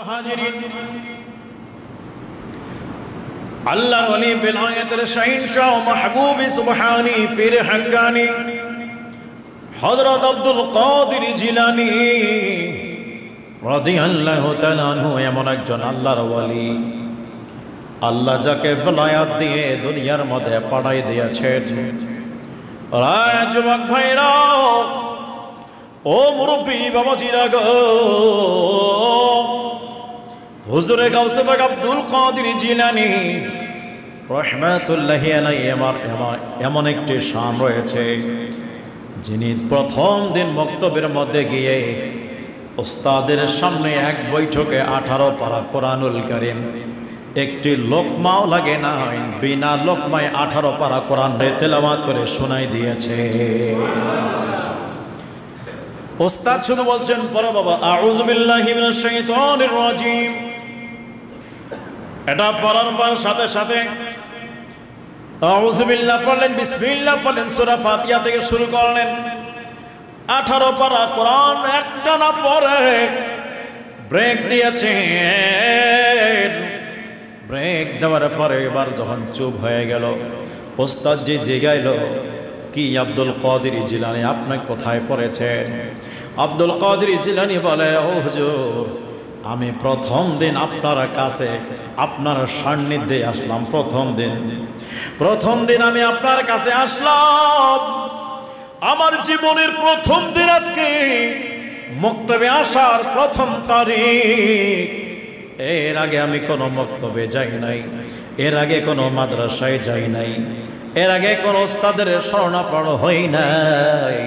হাজিরিন আল্লাহর ওলি বেলায়েতের শাহিনশাহ মাহবুব সুবহানী পীর হাক্কানী হযরত আব্দুল কাদের জিলানী রাদিয়াল্লাহু তাআলা আনহু এমন একজন আল্লাহর ওলি, আল্লাহ যাকে বেলায়েত দিয়ে দুনিয়ার মধ্যে পাঠাই দিয়েছেন। রায় যুবক ভাইরা, ও মুরব্বী বাবাজিরা গো, হুজুরে গাউসে পাক আব্দুল কাদের জিলানী রাহমাতুল্লাহি আলাইহি এমন একটি শান রয়েছে, যিনি প্রথম দিন বক্তব্যের মধ্যে গিয়ে ওস্তাদের সামনে এক বৈঠকে 18 পারা কোরআনুল কারীম, একটি লোকমাও লাগে না, বিনা লোকমায় 18 পারা কোরআন তেলাওয়াত করে শোনাই দিয়েছে। ওস্তাদ শুধু বলছেন, পড়ো বাবা, আউযু বিল্লাহি মিনাশ শাইতানির রাজীম। এটা পড়ার পর সাথে সাথে আউযু বিল্লাহ পড়লেন, বিসমিল্লাহ পড়লেন, সূরা ফাতিহা থেকে শুরু করলেন। 18 পারা কোরআন একটা না পড়ে ব্রেক দিয়েছেন। ব্রেক দেওয়ার পরে এবার যখন চুপ হয়ে গেল, ওস্তাদ জি জিগাইল, কি আব্দুল কাদের জিলানী আপনি কোথায় পড়েছেন? আব্দুল কাদের জিলানী বলে, ও হুজুর, আমি প্রথম দিন আপনার কাছে আপনার সান্নিধ্যে আসলাম। প্রথম দিন আমি আপনার কাছে আসলাম, আমার জীবনের প্রথম দিন আজকে, মক্তবে আসার প্রথম তারিখ। এর আগে আমি কোনো মক্তবে যাই নাই, এর আগে কোনো মাদ্রাসায় যাই নাই, এর আগে কোন ওস্তাদের শরণাপন্ন হই নাই।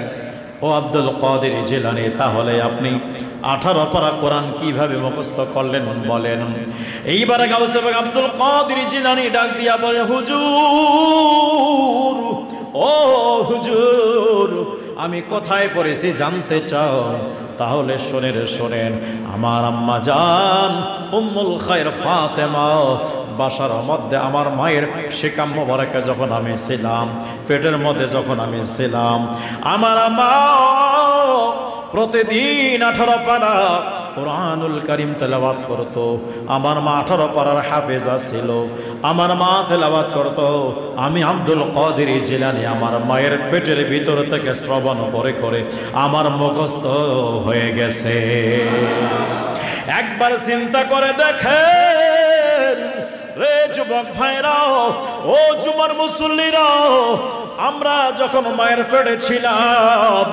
ও আব্দুল কাদের জিলানী, তাহলে আপনি 18 পারা কোরআন কিভাবে মুখস্থ করলেন বলেন? এইবারে গাউসে পাক আব্দুল কাদের জিলানী ডাক দিয়া বলে, হুজুর, ও হুজুর, আমি কোথায় পড়েছি জানতে চাও? তাহলে শোনেন, আমার আম্মা জান উম্মুল খায়র ফাতেমা বাসার মধ্যে আমার মায়ের শিকাম মোবারকে যখন আমি ছিলাম, পেটের মধ্যে যখন আমি ছিলাম, আমার আম্মা প্রতিদিন 18 পারা কোরআনুল কারীম তেলাওয়াত করত। আমার মা 18 পারার হাফেজা ছিল, আমার মা তেলাওয়াত করত। আমি আব্দুল কাদের জিলানী আমার মায়ের পেটের ভিতর থেকে শ্রবণ করে করে আমার মুখস্থ হয়ে গেছে। একবার চিন্তা করে দেখেন রে যুবক ভাইরাও, ও জুমার মুসল্লিরাও, আমরা যখন মায়ের পেটে ছিলাম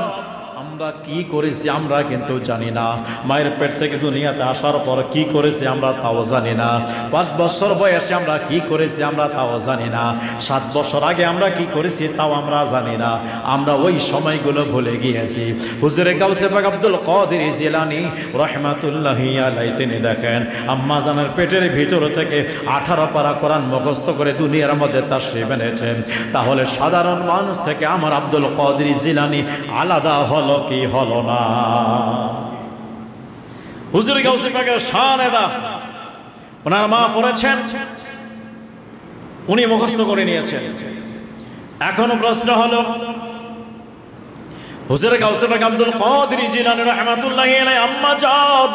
আমরা কি করেছি আমরা কিন্তু জানি না। মায়ের পেট থেকে দুনিয়াতে আসার পর কি করেছি আমরা তাও জানি না। 5 বছর বয়সে আমরা কি করেছি আমরা তাও জানি না। 7 বছর আগে আমরা কি করেছি তাও আমরা জানি না। আমরা ওই সময়গুলো ভুলে গিয়েছি। হুজুরে গাউসে পাক আব্দুল কাদের জিলানী রাহমাতুল্লাহি আলাইহি তিনি দেখেন আম্মা জানের পেটের ভিতর থেকে 18 পারা কোরআন মুখস্থ করে দুনিয়ার মধ্যে তাশরীফ এনেছেন। তাহলে সাধারণ মানুষ থেকে আমার আব্দুল কাদের জিলানী আলাদা হলো কি হলো না? হুজুর গাউসে পাকের শান এটা। ওনার মা পড়েছেন, উনি মুখস্থ করে নিয়েছেন। এখনো প্রশ্ন হলো, হুজুর গাউসে পাক আব্দুল কাদের জিলানী রাহমাতুল্লাহি আলাইহি আম্মা জান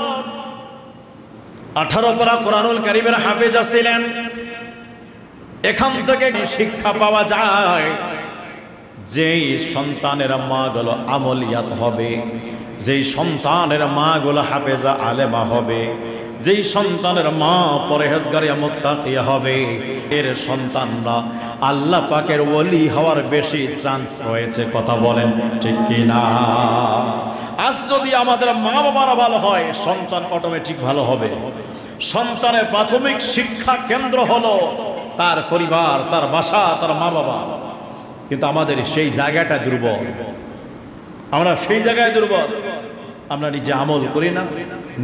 18 পারা কোরআনুল কারীমের হাফেজা ছিলেন। এখান থেকে শিক্ষা পাওয়া যায়, যেই সন্তানের মা গুলো আমলিয়াত হবে, যেই সন্তানের মা গুলো হাফেজা আলেমা হবে, যেই সন্তানের মা পরহেজগারিয়া মুত্তাকিয়া হবে, এর সন্তানরা আল্লাহ পাকের ওলি হওয়ার বেশি চান্স রয়েছে। কথা বলেন ঠিক কি না? আজ যদি আমাদের মা বাবারা ভালো হয়, সন্তান অটোমেটিক ভালো হবে। সন্তানের প্রাথমিক শিক্ষা কেন্দ্র হলো তার পরিবার, তার বাসা, তার মা বাবা। কিন্তু আমাদের সেই জায়গাটা দুর্বল, আমরা সেই জায়গায় দুর্বল। আমরা নিজে আমল করি না,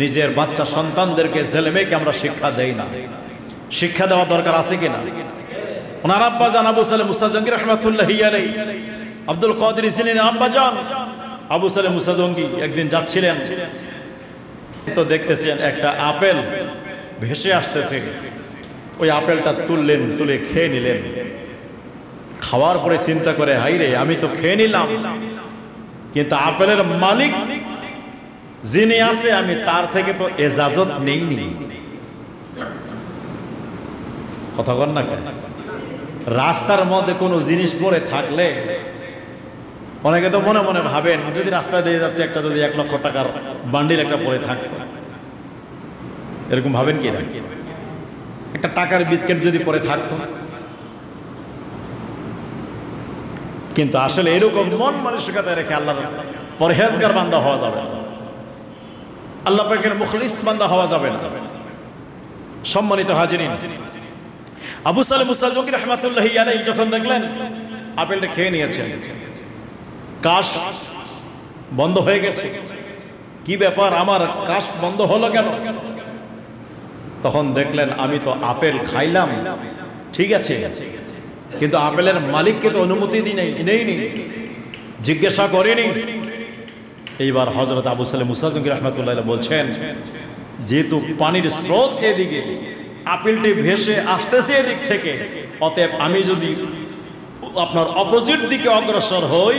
নিজের বাচ্চা সন্তানদেরকে, ছেলে মেয়েকে আমরা শিক্ষা দেই না। শিক্ষা দেওয়া দরকার আছে কিনা? ওনার আব্বা জান আবু সালেহ মুসা জঙ্গি রহমাতুল্লাহি আলাইহি, আব্দুল কাদের জিলানী আব্বা জান আবু সালেহ মুসা জঙ্গি একদিন যাচ্ছিলেন, তো দেখতেছেন একটা আপেল ভেসে আসতেছে। ওই আপেলটা তুললেন, তুলে খেয়ে নিলেন। খাওয়ার পরে চিন্তা করে, হাই রে, আমি তো খেয়ে নিলাম, কিন্তু আপেলের মালিক যিনি আছে আমি তার থেকে তো এজাজত নেইনি। কথা বল না কেন? রাস্তার মধ্যে কোনো জিনিস পড়ে থাকলে অনেকে তো মনে মনে ভাবেন, যদি রাস্তা দিয়ে যাচ্ছে একটা যদি 1 লক্ষ টাকার বান্ডিল একটা পড়ে থাকতো, এরকম ভাবেন কি না? একটা টাকার বিস্কিট যদি পড়ে থাকতো। কিন্তু আসলে এরকম মন মানসিকতা রেখে আল্লাহর পরহেজগার বান্দা হওয়া যাবে না, আল্লাহ পাকের মুখলিস বান্দা হওয়া যাবে না। সম্মানিত হাজিরিন, আবু সালেহ মুসা জঙ্গি রাহমাতুল্লাহি আলাইহি যখন দেখলেন আপেলটা খেয়ে নিয়েছেন, কাশ বন্ধ হয়ে গেছে, কি ব্যাপার আমার কাশ বন্ধ হলো কেন? তখন দেখলেন আমি তো আপেল খাইলাম, ঠিক আছে, কিন্তু আপেলের মালিককে তো অনুমতি নেইনি, জিজ্ঞাসা করিনি। এইবার হযরত আবু সালেহ মুসা জঙ্গি রাহমাতুল্লাহি আলাইহি বলছেন, যেহেতু পানির স্রোত এদিকে, আপেলটি ভেসে আসতেছে এদিক থেকে, অতএব আমি যদি আপনার অপোজিট দিকে অগ্রসর হই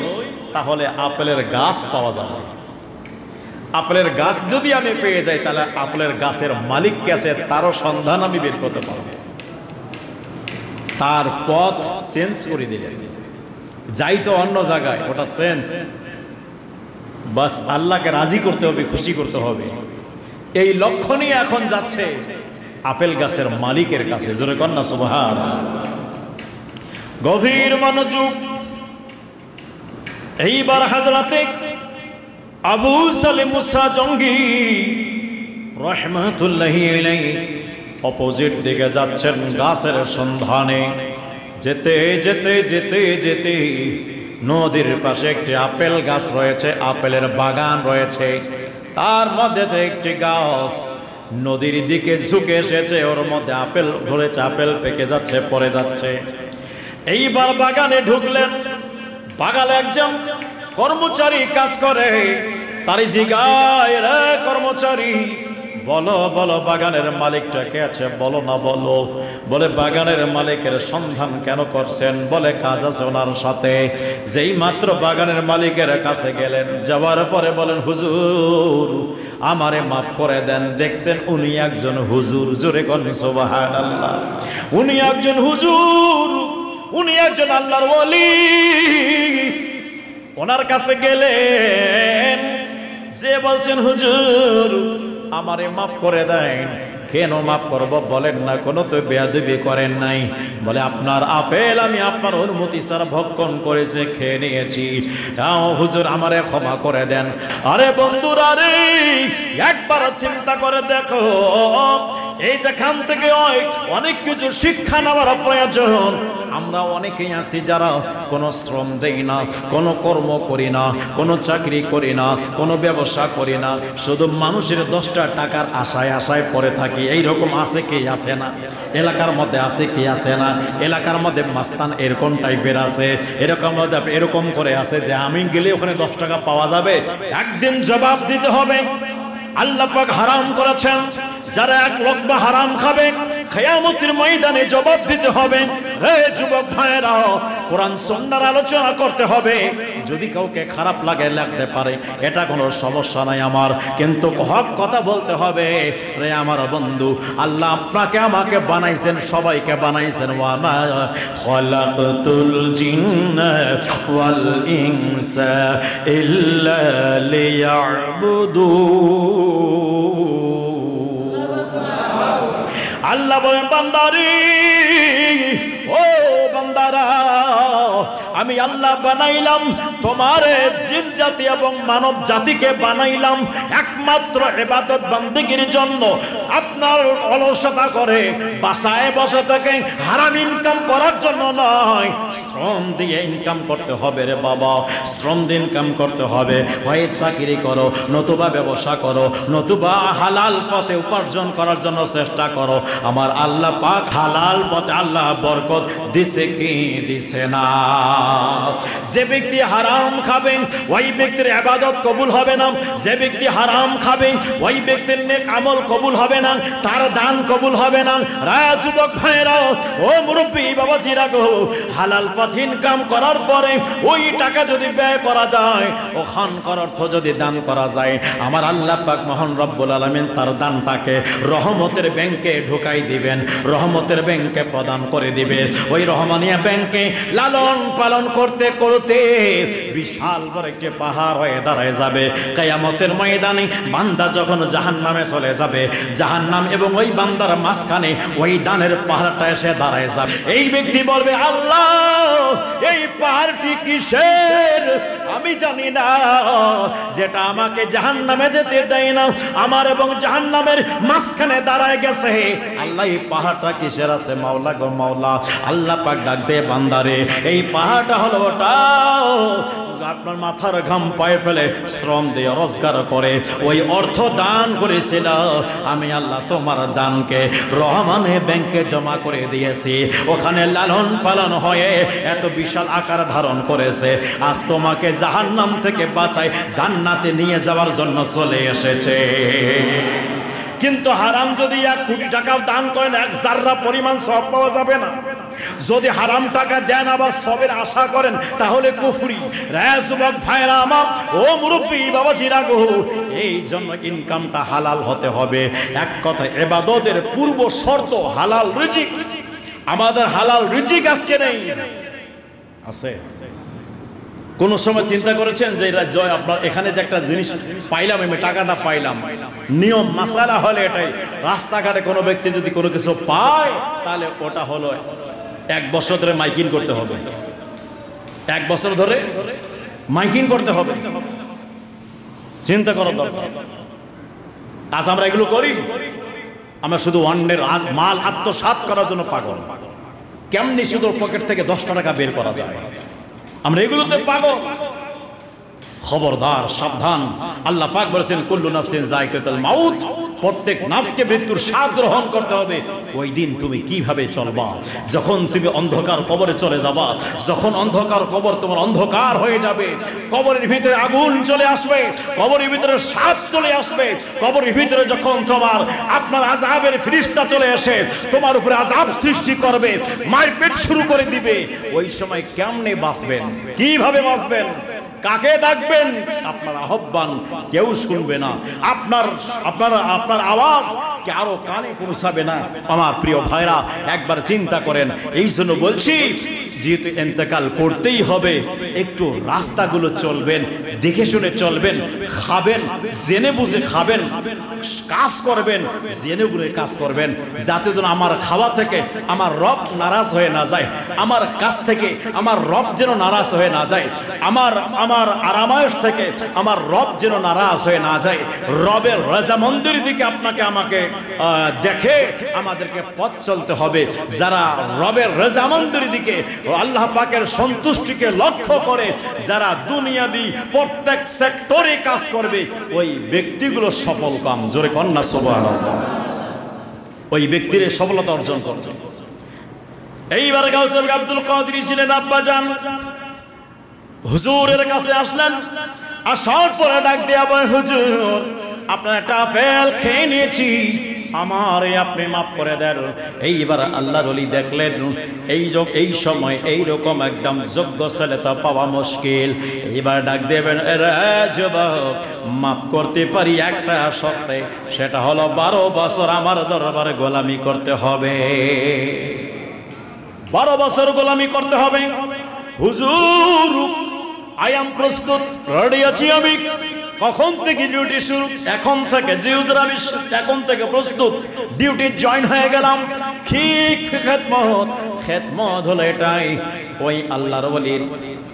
তাহলে আপেলের গাছ পাওয়া যাবে। আপেলের গাছ যদি আমি পেয়ে যাই তাহলে আপেলের গাছের মালিক কে আছে তারও সন্ধান আমি বের করতে পারব। তার পথ চেঞ্জ করে দিলেন, যাই তো অন্য জায়গায়, ওটা চেঞ্জ। বাস আল্লাহকে রাজি করতে হবে, খুশি করতে হবে, এই লক্ষ্য নিয়ে এখন যাচ্ছে আপেল গাছের মালিকের কাছে। জোরে কন্যা সুবহানাল্লাহ। গভীর মনোযোগ। এইবার হযরতে আবু সালেহ মুসা জঙ্গি রাহমাতুল্লাহি আলাইহি অপোজিট দিকে যাচ্ছেন গাছের সন্ধানে। যেতে যেতে যেতে যেতে নদীর পাশে একটি আপেল গাছ রয়েছে, আপেলের বাগান রয়েছে, তার মধ্যে একটি গাছ নদীর দিকে ঝুঁকে এসেছে, ওর মধ্যে আপেল ধরেছে, আপেল পেকে যাচ্ছে, পড়ে যাচ্ছে। এইবার বাগানে ঢুকলেন, বাগানে একজন কর্মচারী কাজ করে, তারই জিগায়, রে কর্মচারী বলো বলো বাগানের মালিকটা কে আছে, বলো না বলো। বলে বাগানের মালিকের সন্ধান কেন করছেন? বলে কাজ আছে ওনার সাথে। যেই মাত্র বাগানের মালিকের কাছে গেলেন, যাওয়ার পরে বলেন, হুজুর আমারে মাফ করে দেন। দেখছেন উনি একজন হুজুর, জোরে কোন সুবহানাল্লাহ। উনি একজন হুজুর, উনি একজন আল্লাহর ওলি। ওনার কাছে গেলেন, যে বলছেন হুজুর আমারে মাফ করে দেন। কেন মাফ করব বলেন না, কোনো তো বেয়াদবি করেন নাই। বলে আপনার আপেল আমি আপনার অনুমতি ছাড়া ভক্ষণ করেছে, খেয়ে নিয়েছি, হুজুর আমারে ক্ষমা করে দেন। আরে বন্ধুরা রে, একবার চিন্তা করে দেখো, এই যেখান থেকে অনেক কিছু শিক্ষা নেওয়ার প্রয়োজন। আমরা অনেকেই আছি যারা কোনো শ্রম দেই না, কোনো কর্ম করি না, কোনো চাকরি করি না, কোনো ব্যবসা করি না, শুধু মানুষের 10টা টাকার আশায় আশায় পড়ে থাকি। এইরকম আছে কি আছে না? এলাকার মধ্যে আছে কি আছে না? এলাকার মধ্যে মাস্তান এরকম টাইপের আছে, এরকম করে আছে যে আমি গেলে ওখানে 10 টাকা পাওয়া যাবে, একদিন জবাব দিতে হবে। আল্লাহ পাক হারাম করেছেন, যারা 1 লোকমা হারাম খাবে কিয়ামতের ময়দানে জবাব দিতে হবে। হে যুবক ভাইরা, কোরআন সুন্নাহর আলোচনা করতে হবে। যদি কাউকে খারাপ লাগতে পারে, এটা কোনো সমস্যা নাই আমার, কিন্তু হক কথা বলতে হবে। রে আমার বন্ধু, আল্লাহ আপনাকে আমাকে বানাইছেন, সবাইকে বানাইছেন। ওয়া মা খালাকতুল জিন্না ওয়াল ইনসা ইল্লা লিয়াবুদুন। আল্লাহ বলেন, বান্দারি, ও বান্দারা, আমি আল্লাহ বানাইলাম তোমার জিন জাতি এবং মানব জাতিকে বানাইলাম একমাত্র ইবাদত বান্দেগীর জন্য। আপনার অলসতা করে বাসায় বসে থেকে হারাম ইনকাম করার জন্য নয়, শ্রম দিয়ে ইনকাম করতে হবে রে বাবা, শ্রম দিয়ে ইনকাম করতে হবে। হয় চাকরি করো, নতুবা ব্যবসা করো, নতুবা হালাল পথে উপার্জন করার জন্য চেষ্টা করো। আমার আল্লাহ পাক হালাল পথে আল্লাহ বরকত দিছে কি দিছে না? যে ব্যক্তি হারাম খাবে ওই ব্যক্তির ইবাদত কবুল হবে না, যে ব্যক্তি হারাম খাবে ওই ব্যক্তির নেক আমল কবুল হবে না, তার দান কবুল হবে না। রায় যুবক ভাইরা, ও মুরব্বী বাবাজিরা গো, হালাল পথে ইনকাম করার পরে ওই টাকা যদি ব্যয় করা যায়, ওখানকার অর্থ যদি দান করা যায়, আমার আল্লাহ পাক মহান রব্বুল আলামিন তার দানটাকে রহমতের ব্যাংকে ঢুকাই দিবেন, রহমতের ব্যাংকে প্রদান করে দিবে। ওই রহমানিয়া ব্যাংকে লালন পালন করতে করতে বিশাল বড় একটি পাহাড় হয়ে দাঁড়ায় যাবে। কিয়ামতের ময়দানে বান্দা যখন জাহান্নামে চলে যাবে, জাহান্নাম এবং ওই বান্দার মাঝখানে ওই দানের পাহাড়টা এসে দাঁড়ায় যাবে। এই ব্যক্তি বলবে, আল্লাহ এই পাহাড়টি কিসের আমি জানি না, যেটা আমাকে জাহান্নামে যেতে দেয় না, আমার এবং জাহান্নামের মাঝখানে দাঁড়ায় গেছে। আল্লাহ এই পাহাড়টা কিসের আছে মাওলা গো মাওলা। আল্লাহ পাক ডাক দে, বান্দারে এই পাহাড়টা হলো ওটা আপনার মাথার ঘাম পায়ে ফেলে শ্রম দিয়ে রোজগার করে ওই অর্থ দান করেছিল, আমি আল্লাহ তোমার দানকে রহমানে ব্যাংকে জমা করে দিয়েছি। ওখানে লালন পালন হয়ে এত বিশাল আকার ধারণ করেছে, আজ তোমাকে জাহান্নাম থেকে বাঁচাই জান্নাতে নিয়ে যাওয়ার জন্য চলে এসেছে। কিন্তু হারাম যদি 1 কোটি টাকা দান করেন, 1 জাররা পরিমাণ সওয়াব পাওয়া যাবে না। যদি হারাম টাকা দেন আবার সবের আশা করেন, তাহলে কুফরি। রায় যুবক ভাইরা আমার, ও মুরব্বী বাবাজিরা গো, এই জন্য ইনকামটা হালাল হতে হবে। এক কথা, ইবাদতের পূর্ব শর্ত হালাল রিজিক। আমাদের হালাল রিজিক আজকে নেই, আছে? কোন সময় চিন্তা করেছেন যে জয় আপনার এখানে যে একটা জিনিস পাইলাম, আমি টাকাটা পাইলাম, নিয়ম মাসালা হলে এটাই, রাস্তাঘাটে কোনো ব্যক্তি যদি কোনো কিছু পায় তাহলে ওটা হলো 1 বছর ধরে মাইকিং করতে হবে, 1 বছর ধরে মাইকিং করতে হবে। চিন্তা করার দরকার। আজ আমরা এগুলো করি, আমরা শুধু অন্যের মাল আত্মসাৎ করার জন্য পাগল। কেমনি শুধু পকেট থেকে 10 টাকা বের করা যায়, আমরা এগুলোতে পাগল। খবরদার, সাবধান। আল্লাহ পাক বলেছেন, কুল্লু নাফসিন যায়কাতুল মাউত, প্রত্যেক নাফসকে মৃত্যুর স্বাদ গ্রহণ করতে হবে। ওই দিন তুমি কিভাবে চলবা? যখন তুমি অন্ধকার কবরে চলে যাবা, যখন অন্ধকার কবর তোমার অন্ধকার হয়ে যাবে, কবরের ভিতরে আগুন চলে আসবে, কবরের ভিতরে সাপ চলে আসবে, কবরের ভিতরে যখন তোমার আপনার আযাবের ফেরেশতা চলে এসে তোমার উপরে আযাব সৃষ্টি করবে, মারপিট শুরু করে দিবে, ওই সময় কেমনে বাঁচবেন? কিভাবে বাঁচবেন? কাকে ডাকবেন? আপনার আহ্বান কেউ শুনবে না, আপনার আওয়াজ কারো কানে পৌঁছাবে না। আমার প্রিয় ভাইরা, একবার চিন্তা করেন। এই জন্য বলছি, যেহেতু ইন্তেকাল করতেই হবে, একটু রাস্তাগুলো চলবেন, দেখে শুনে চলবেন, খাবেন জেনে বুঝে খাবেন, কাজ করবেন জেনে বুঝে কাজ করবেন, যাতে যেন আমার খাওয়া থেকে আমার রব নারাজ হয়ে না যায়, আমার কাছ থেকে আমার রব যেন নারাজ হয়ে না যায়, আমার আরামায়েশ থেকে আমার রব যেন নারাজ হয়ে না যায়। রবের রাজামন্দির দিকে আপনাকে আমাকে দেখে আমাদেরকে পথ চলতে হবে। যারা রবের রাজামন্দির দিকে আল্লাহ পাকের সন্তুষ্টিকে লক্ষ্য করে যারা দুনিয়াবি প্রত্যেক সেক্টরে কাজ করবে, ওই ব্যক্তিগুলো সফল কাম। জোরে কন্যা সুবহানাল্লাহ। ওই ব্যক্তির সফলতা অর্জন করবে। এইবার গাউসুল আব্দুল কাদের ছিলেন আব্বাজান, হুজুরের কাছে আসলেন। আসার পরে ডাক দিয়ে বলেন, হুজুর আপনার একটা আপেল খেয়ে নিয়েছি, আমার আপনি মাফ করে দেন। এইবার আল্লাহর ওলি দেখলেন এই সময় এইরকম একদম যোগ্য ছেলে তো পাওয়া মুশকিল। এইবার ডাক দেবেন, যুবক মাফ করতে পারি একটা শর্তে, সেটা হলো 12 বছর আমার দরবারে গোলামি করতে হবে। 12 বছর গোলামি করতে হবে। হুজুর আই এম প্রস্তুত, রেডি আছি আমি। কখন থেকে ডিউটি শুরু? এখন থেকে। জি হুজুর আমি এখন থেকে প্রস্তুত, ডিউটি জয়েন হয়ে গেলাম। কি খেদমত হলো এটাই, ওই আল্লাহর ওলির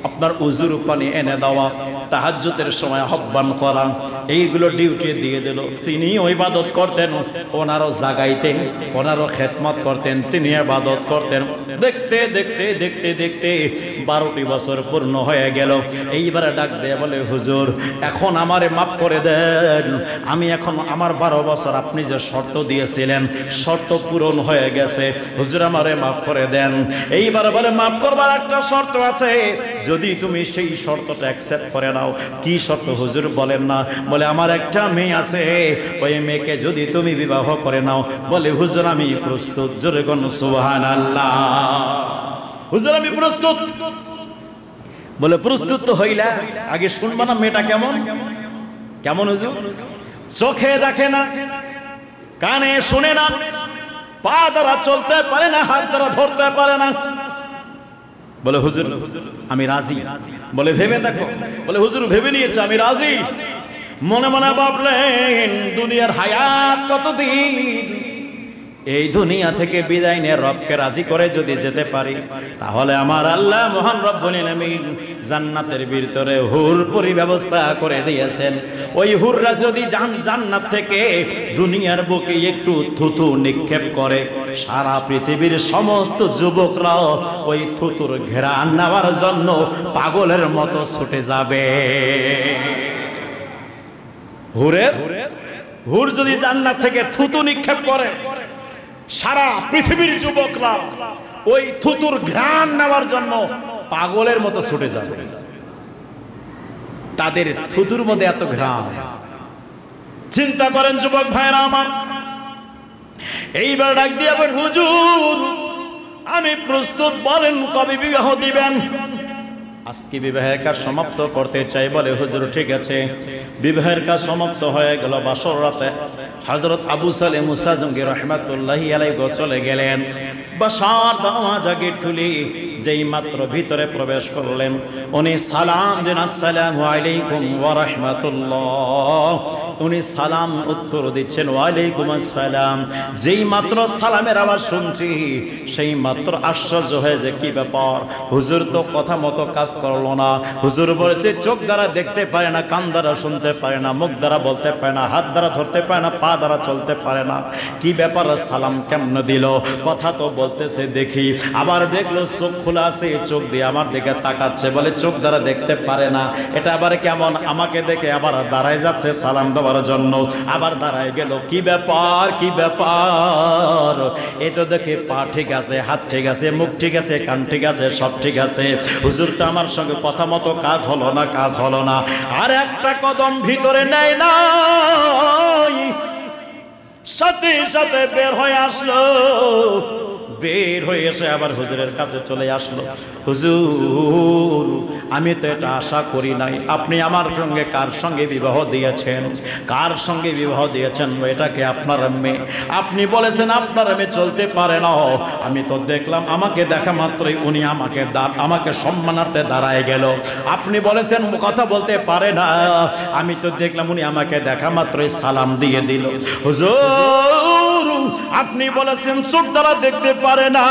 আপনার উজুর পানি এনে দেওয়া, তাহাজ্জুদের সময় আহ্বান করান, এইগুলো ডিউটি দিয়ে দিল। তিনি ইবাদত করতেন, ওনারও জাগাইতেন, ওনারও খেদমত করতেন, তিনি ইবাদত করতেন। দেখতে দেখতে দেখতে দেখতে 12টি বছর পূর্ণ হয়ে গেল। এইবারে ডাক দিয়ে বলে, হুজুর এখন আমারে মাফ করে দেন, আমি এখন আমার 12 বছর আপনি যে শর্ত দিয়েছিলেন শর্ত পূরণ হয়ে গেছে, হুজুর আমারে মাফ করে দেন। এইবারে বলে, মাফ করবার একটা শর্ত আছে, যদি তুমি সেই শর্তটা অ্যাকসেপ্ট করে নাও। কি শর্ত হুজুর বলেন না? বলে, আমার একটা মেয়ে আছে, ওই মেয়েকে যদি তুমি বিবাহ করে নাও। বলে, হুজুর আমি প্রস্তুত। জোরে কোন সুবহানাল্লাহ। হুজুর আমি প্রস্তুত। বলে, প্রস্তুত তো হইলা, আগে শুনবা না মেয়েটা কেমন কেমন? হুজুর চোখে দেখে না, কানে শুনে না, পা দ্বারা চলতে পারে না, হাত দ্বারা ধরতে পারে না। বলে, হুজুর আমি রাজি। বলে, ভেবে দেখো। বলে, হুজুর ভেবে নিয়েছে, আমি রাজি। মনে মনে ভাবলেন, দুনিয়ার হায়াত কতদিন, এই দুনিয়া থেকে বিদায় নিয়ে রবকে রাজি করে যদি যেতে পারি, তাহলে আমার আল্লাহ মহান রব্বুল আলামিন জান্নাতের ভিতরে হুর পরিব্যবস্থা করে দিয়েছেন। ওই হুররা যদি জান্নাত থেকে দুনিয়ার বুকে একটু থুতু নিক্ষেপ করে, সারা পৃথিবীর সমস্ত যুবকরা ওই থুতুর ঘেরান নেওয়ার জন্য পাগলের মতো ছুটে যাবে। হুর যদি জান্নাত থেকে থুতু নিক্ষেপ করে, সারা পৃথিবীর যুবকরা ওই থুতুর ঘ্রাণ নেওয়ার জন্য পাগলের মতো ছুটে যাবে। তাদের থুতুর মধ্যে এত ঘ্রাণ। চিন্তা করেন যুবক ভাইরা আমার। এইবার ডাক দিয়ে আবার, হুজুর আমি প্রস্তুত, বলেন কবে বিবাহ দিবেন? আজকে বিবাহের কাজ সমাপ্ত করতে চাই। বলে, হুজুর ঠিক আছে। বিবাহের কাজ সমাপ্ত হয়ে গেল। বাসর রাতে হযরত আবু সালেহ মুসা জঙ্গি রাহমাতুল্লাহি আলাইহি চলে গেলেন। বাসার দরওয়াজা গেট খুলে যেই মাত্র ভিতরে প্রবেশ করলেন, উনি সালাম দেন, আসসালামু আলাইকুম ওয়া রাহমাতুল্লাহ। উনি সালাম উত্তর দিচ্ছেন, ওয়া আলাইকুম আসসালাম। যেই মাত্র সালামের আওয়াজ শুনছি, সেই মাত্র আশ্চর্য হয়ে যে কি ব্যাপার, হুজুর তো কথা মতো কাজ করলো না। হুজুর বলেছে চোখ দ্বারা দেখতে পারে না, কান দ্বারা শুনতে পারে না, মুখ দ্বারা বলতে পারে না, হাত দ্বারা ধরতে পারে না, পা দ্বারা চলতে পারে না। কি ব্যাপার, সালাম কেমন দিল? কথা তো বলতেছে দেখি, আবার দেখলো চোখ খোলা আছে, চোখ দিয়ে আমার দিকে তাকাচ্ছে। বলে, চোখ দ্বারা দেখতে পারে না, এটা আবার কেমন? আমাকে দেখে আবার দাঁড়ায় যাচ্ছে সালাম দেওয়ার জন্য, আবার দাঁড়ায় গেল। কি ব্যাপার, কি ব্যাপার? এ তো দেখে পা ঠিক আছে, হাত ঠিক আছে, মুখ ঠিক আছে, কান ঠিক আছে, সব ঠিক আছে। হুজুর তো আমার সঙ্গে কথা মতো কাজ হলো না, কাজ হলো না। আর একটা কদম ভিতরে নেয় না, সাথে সাথে বের হয়ে আসলো। বের হয়ে এসে আবার হুজুরের কাছে চলে আসলো। হুজুর আমি তো এটা আশা করি নাই, আপনি আমার সঙ্গে কার সঙ্গে বিবাহ দিয়েছেন? কার সঙ্গে বিবাহ দিয়েছেন? এটাকে আপনার মেয়ে। আপনি বলেছেন আপনার মেয়ে চলতে পারে না। আমি তো দেখলাম আমাকে দেখা মাত্রই উনি আমাকে সম্মানার্থে দাঁড়ায় গেল। আপনি বলেছেন কথা বলতে পারে না, আমি তো দেখলাম উনি আমাকে দেখা মাত্রই সালাম দিয়ে দিল। হুজুর আপনি বলেছেন চোখ দ্বারা দেখতে পারে না,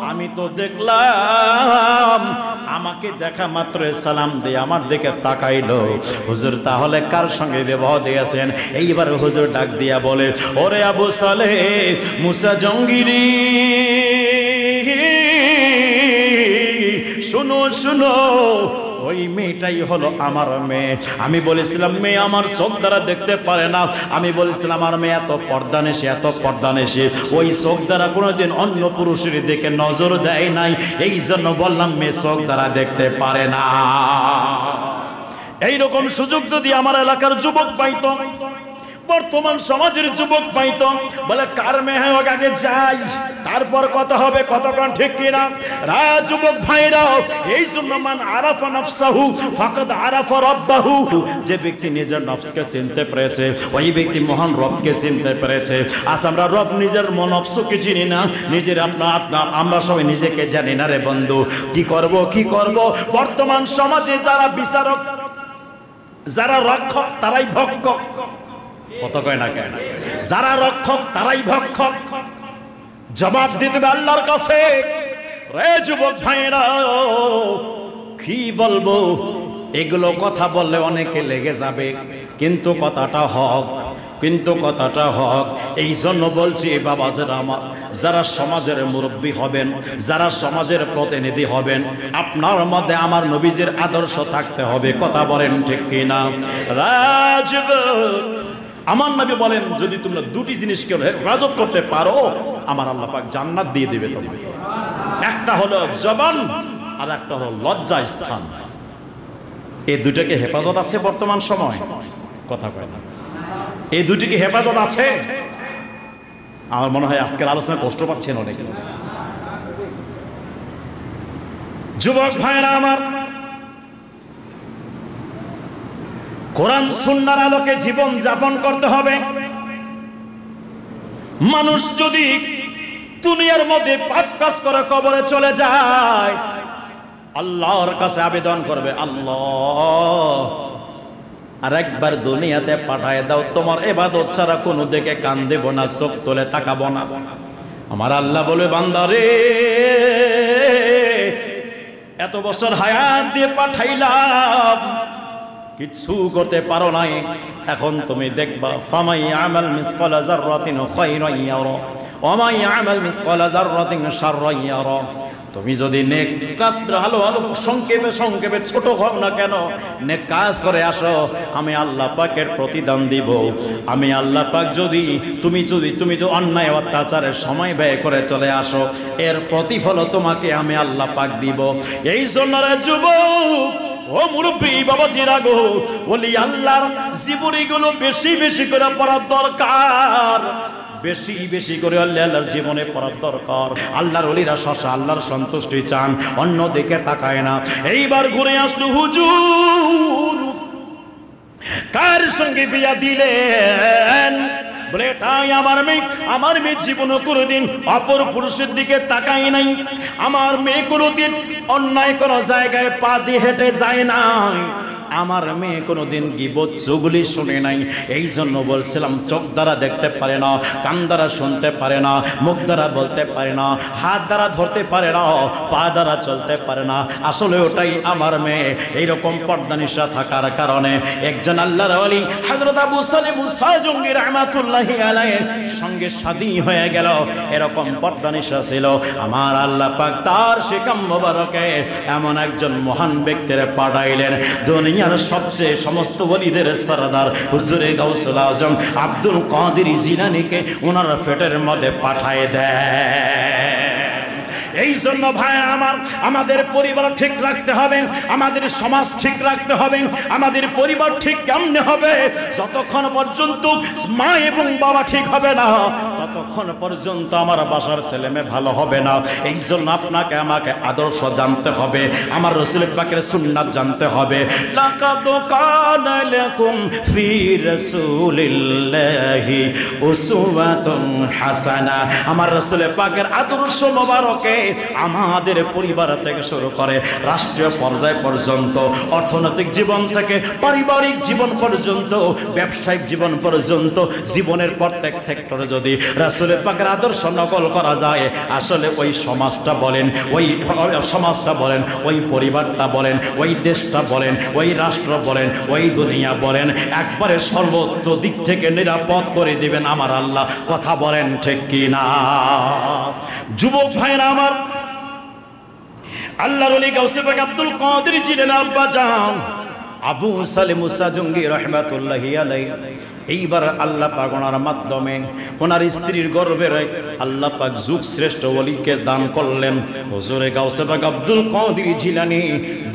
আমি তো দেখলাম আমাকে দেখা মাত্র সালাম দিয়ে আমার দিকে তাকাইলো। হুজুর তাহলে কার সঙ্গে বিবাহ দিয়েছেন? এইবার হুজুর ডাক দিয়া বলে, ওরে আবু সালেহ মুসা জঙ্গিরি, শুনো শুনো, ওই মেয়েটাই হলো আমার মেয়ে। আমি বলেছিলাম মেয়ে আমার চোখ দ্বারা দেখতে পারে না, আমি বলেছিলাম আমার মেয়ে এত পর্দানেশী, এত পর্দানেশী, ওই চোখ দ্বারা কোনোদিন অন্য পুরুষের দিকে নজর দেয় নাই, এই জন্য বললাম মেয়ে চোখ দ্বারা দেখতে পারে না। এইরকম সুযোগ যদি আমার এলাকার যুবক পাইতো, বর্তমান সমাজের যুবক পাইতো, বলে কার মেয়ে হোক আগে যাই, তারপর কথা হবে, কতক্ষণ ঠিক কিনা? যুবক ভাইরা, এই জন্য মান আরাফা নাফসাহু ফাকাদ আরাফা রাব্বাহু, যে ব্যক্তি নিজের নফসকে চিনতে পেরেছে ওই ব্যক্তি মহান রবকে চিনতে পেরেছে। আজ আমরা রব নিজের নফসকে চিনি না, নিজের আমরা সবাই নিজেকে জানি না রে বন্ধু। কি করব কি করব? বর্তমান সমাজে যারা বিচারক, যারা রক্ষক তারাই ভক্ষক। কত কয় না কেন? যারা রক্ষক তারাই ভক্ষক। জবাব দিতে হবে আল্লাহর কাছে। রে যুবক ভাইরা, কি বলবো? এগুলো কথা বললে অনেকে লেগে যাবে, কিন্তু কথাটা হক, কিন্তু কথাটা হক। এই জন্য বলছি বাবা, যারা সমাজের মুরব্বী হবেন, যারা সমাজের প্রতিনিধি হবেন, আপনার মধ্যে আমার নবীজির আদর্শ থাকতে হবে। কথা বলেন ঠিক কিনা? আমার নবী বলেন, যদি তোমরা দুটি জিনিসকে হেফাজত করতে পারো, আমার আল্লাহ পাক জান্নাত দিয়ে দিবে তোমাকে। একটা হলো জবান, আর একটা হলো লজ্জা স্থান। এই দুটোকে হেফাজত আছে বর্তমান সময়? কথা কয় না। এই দুটিকে হেফাজত আছে? আমার মনে হয় আজকের আলোচনা কষ্ট পাচ্ছেন অনেকে। যুবক ভাইরা আমার, কোরআন সুন্নাহর আলোকে জীবন যাপন করতে হবে। মানুষ যদি দুনিয়ার মধ্যে পাপ কাজ করে কবরে চলে যায়, আল্লাহর কাছে আবেদন করবে, আল্লাহ আর একবার দুনিয়াতে পাঠায় দাও, তোমার ইবাদত ছাড়া কোনো দিকে কান দেব না, চোখ তুলে তাকাবো না। আমার আল্লাহ বলে, বান্দারে এত বছর হায়াত দিয়ে পাঠাইলাম, কিছু করতে পারো নাই, এখন তুমি দেখবা, ফামাই আমাল মিসকালা যাররাতিন খায়রান ইয়ারা ওয়া মাই আমাল মিসকালা যাররাতিন শাররান ইয়ারা। তুমি যদি নেক কাজ ভালো ভালো সংক্ষেপে সংক্ষেপে ছোট হোক না কেন, নেক কাজ করে আসো, আমি আল্লাহ পাকের প্রতিদান দিব। আমি আল্লাহ পাক যদি তুমি অন্যায় অত্যাচারের সময় ব্যয় করে চলে আসো, এর প্রতিফল তোমাকে আমি আল্লাহ পাক দিব। এই জন্য রে যুবক, ও মুরব্বী বাবাজিরা গো, বলি আল্লাহর জীবনীগুলো বেশি বেশি করে পড়ার দরকার, বেশি বেশি করে আল্লাহর জীবনে পড়ার দরকার। আল্লাহর ওলিরা শশা আল্লাহর সন্তুষ্টি চান, অন্য দিকে তাকায় না। এইবার ঘুরে আসলো, হুজুর কার সঙ্গে বিয়া দিলেন? বলে, এটাই আমার মেয়ে জীবনে কোনোদিন অপর পুরুষের দিকে তাকাই নাই, আমার মেয়ে কোনোদিন অন্যায় কোনো জায়গায় পা দিয়ে হেঁটে যায় নাই, আমার মেয়ে কোনোদিন গীবত চুগলি শুনে নাই। এই জন্য বলছিলাম, চোখ দ্বারা দেখতে পারে না, কান দ্বারা শুনতে পারে না, মুখ দ্বারা বলতে পারে না, হাত দ্বারা ধরতে পারে না, পা দ্বারা চলতে পারে না, আসলে ওটাই আমার মেয়ে। এইরকম পর্দানিশা থাকার কারণে একজন আল্লাহর ওলি হযরত আবু সালেহ মুসা জঙ্গি রাহমাতুল্লাহি আলাইহির সঙ্গে শাদী হয়ে গেল। এরকম পর্দানিশা ছিল। আমার আল্লাহ পাক তার শিকাম মোবারকে এমন একজন মহান ব্যক্তির পাঠাইলেন, দুনিয়ার সবচেয়ে সমস্ত ওলিদের সরদার হুজুরে গাউসুল আজম আব্দুল কাদের জিলানীকে ওনার পেটের মধ্যে পাঠায় দেয়। এই জন্য ভাই আমার, আমাদের পরিবার ঠিক রাখতে হবে, আমাদের সমাজ ঠিক রাখতে হবে। আমাদের পরিবার ঠিক কেমনে হবে? যতক্ষণ পর্যন্ত মা এবং বাবা ঠিক হবে না, ততক্ষণ পর্যন্ত আমার বাসার ছেলে মেয়ে ভালো হবে না। এই জন্য আপনাকে আমাকে আদর্শ জানতে হবে, আমার রাসূল পাকের সুন্নাত জানতে হবে। লাকাদ কানা লাকুম ফি রাসূলিল্লাহি উসওয়াতুন হাসানা। আমার রাসূল পাকের আদর্শ মোবারকে আমাদের পরিবার থেকে শুরু করে রাষ্ট্রীয় পর্যায় পর্যন্ত, অর্থনৈতিক জীবন থেকে পারিবারিক জীবন পর্যন্ত, ব্যবসায়িক জীবন পর্যন্ত, জীবনের প্রত্যেক সেক্টরে যদি রাসূলের পাকের আদর্শ নকল করা যায়, আসলে ওই সমাজটা বলেন, ওই সমাজটা বলেন, ওই পরিবারটা বলেন, ওই দেশটা বলেন, ওই রাষ্ট্র বলেন, ওই দুনিয়া বলেন, একবারে সর্বোচ্চ দিক থেকে নিরাপদ করে দিবেন আমার আল্লাহ। কথা বলেন ঠিক কি না? যুবক ভাইরা আমার, আল্লাহর ওলি গাউসে পাক আব্দুল কাদের জিলানী আব্বা জান আবু সালেহ মুসা জঙ্গি রাহমাতুল্লাহি আলাইহি, এইবার আল্লাহ পাক ওনার মাধ্যমে ওনার স্ত্রীর গর্ভে আল্লাহ পাক যুগ শ্রেষ্ঠ ওলিকে দান করলেন। হুজুরে গাউসে পাক আব্দুল কাদের জিলানী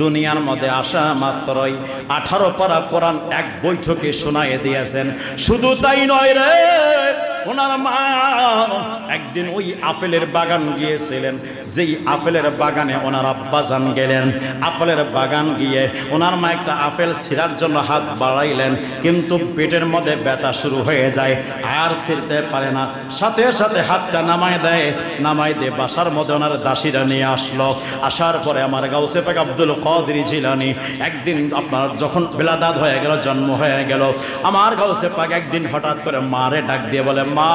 দুনিয়ার মধ্যে আসা মাত্রই 18 পারা কোরআন এক বৈঠকে শোনায়ে দিয়েছেন। শুধু তাই নয় রে, ওনার মা একদিন ওই আপেলের বাগান গিয়েছিলেন, যেই আপেলের বাগানে ওনার আব্বাজান গেলেন। আপেলের বাগান গিয়ে ওনার মা একটা আপেল ছিঁড়ার জন্য হাত বাড়াইলেন, কিন্তু পেটের মধ্যে ব্যথা শুরু হয়ে যায়, আর ছিঁড়তে পারে না। সাথে সাথে হাতটা নামায় দেয়, নামাই দিয়ে বাসার মধ্যে ওনার দাসীরা নিয়ে আসলো। আসার পরে আমার গাউসে পাক আব্দুল কাদের জিলানী একদিন আপনার যখন বেলাদাত হয়ে গেল, জন্ম হয়ে গেল, আমার গাউসে পাক একদিন হঠাৎ করে মারে ডাক দিয়ে বলে, মা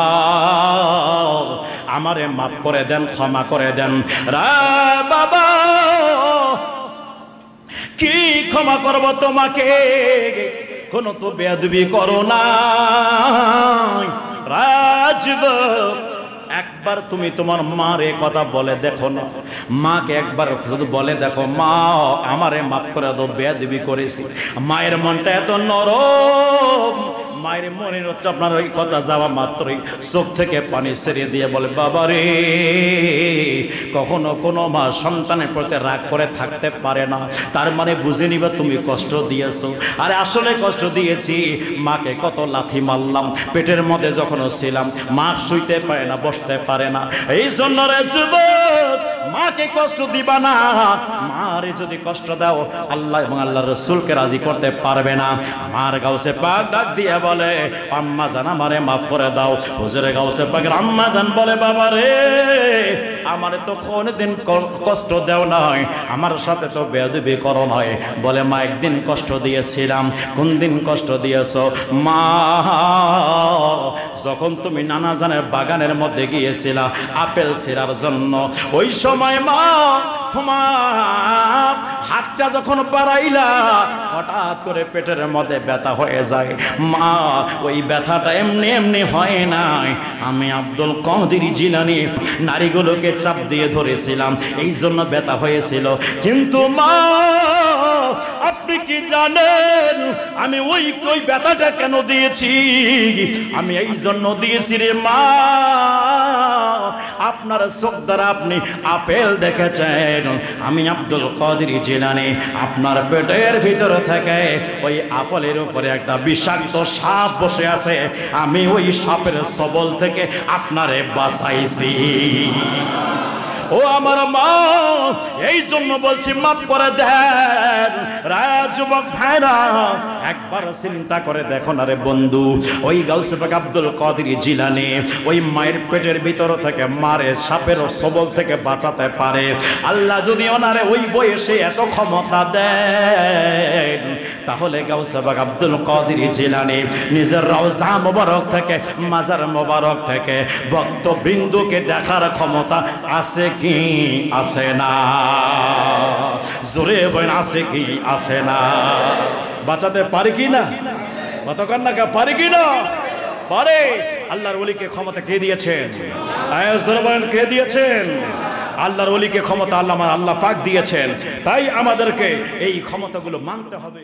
আমারে মাফ করে দেন, ক্ষমা করে দেন। রা বাবা, কি ক্ষমা করব তোমাকে, কোনো তো বেয়াদবি করো না রাজীব। একবার তুমি তোমার মারে কথা বলে দেখো না, মাকে একবার শুধু বলে দেখো, মা আমারে মাফ করে দাও, বেয়াদবি করেছি। মায়ের মনটা এত নরম, মায়ের মনে হচ্ছে আপনার ওই কথা যাওয়া মাত্রই চোখ থেকে পানি ছেড়ে দিয়ে বলে, বাবা রে, কখনো কোনো মা সন্তানের প্রতি রাগ করে থাকতে পারে না, তার মানে বুঝে নিবা তুমি কষ্ট দিয়েছো। আরে আসলে কষ্ট দিয়েছি, মাকে কত লাথি মারলাম, পেটের মধ্যে যখন ছিলাম মা শুইতে পারে না, বসতে পারে না। এই জন্য রে যুবক, মাকে কষ্ট দিবা না। মারে যদি কষ্ট দাও, আল্লাহ এবং আল্লাহর রাসূলকে রাজি করতে পারবে না। আমার গাউসে পাক ডাক দিয়ে বলে, আম্মা জান আমারে মাফ করে দাও। হুজুরে গাউসে পাকের আম্মা জান বলে, বাবা রে, আমারে তো কোনদিন কষ্ট দেও নাই, আমার সাথে তো বেয়াদবি করো নাই। বলে, মা একদিন কষ্ট দিয়েছিলাম। কোন দিন কষ্ট দিয়েছো? মা, যখন তুমি নানা জানের বাগানের মধ্যে গিয়েছিলা আপেল ছিঁড়ার জন্য, ওই সময় মা তোমার হাতটা যখন বাড়াইলা, হঠাৎ করে পেটের মধ্যে ব্যথা হয়ে যায়। মা, ওই ব্যথাটা এমনি এমনি হয় নাই, আমি আব্দুল কাদের জিলানী নারীগুলোকে চাপ দিয়ে ধরেছিলাম, এই জন্য ব্যথা হয়েছিল। কিন্তু মা, আপনি কি জানেন আমি ওই ব্যথাটা কেন দিয়েছি? আমি এই জন্য দিয়েছি রে মা, আপনার চোখ দ্বারা আপনি আপেল দেখেছেন। আমি আব্দুল কাদের জিলানী আপনার পেটের ভিতর থেকে ওই আপেলের উপরে একটা বিষাক্ত সাপ বসে আছে, আমি ওই সাপের সবল থেকে আপনারে বাঁচাইছি। ও আমার মা, এই জন্য বলছি মাফ করে দেন। রাজযুবক ভাইরা, একবার চিন্তা করে দেখো না রে বন্ধু, ওই গাউসে পাক আব্দুল কাদের জিলানী ওই মায়ের পেটের ভিতর থেকে মারে সাপের সবল থেকে বাঁচাতে পারে। আল্লাহ যদি ওনারে ওই বয়সে এত ক্ষমতা দেন, তাহলে গাউসে পাক আব্দুল কাদের জিলানী নিজের রওজা মোবারক থেকে, মাজার মোবারক থেকে ভক্তবৃন্দকে দেখার ক্ষমতা আছে কি আছে না? জোরে বলেন, আছে কি আছে না? বাঁচাতে পারে কি না? কতক্ষণ না পারে কি না? পারে। আল্লাহর ওলিকে ক্ষমতা কে দিয়েছেন? জোরে বলেন, কে দিয়েছেন? আল্লাহর ওলিকে ক্ষমতা আল্লাহ পাক দিয়েছেন। তাই আমাদেরকে এই ক্ষমতাগুলো মানতে হবে।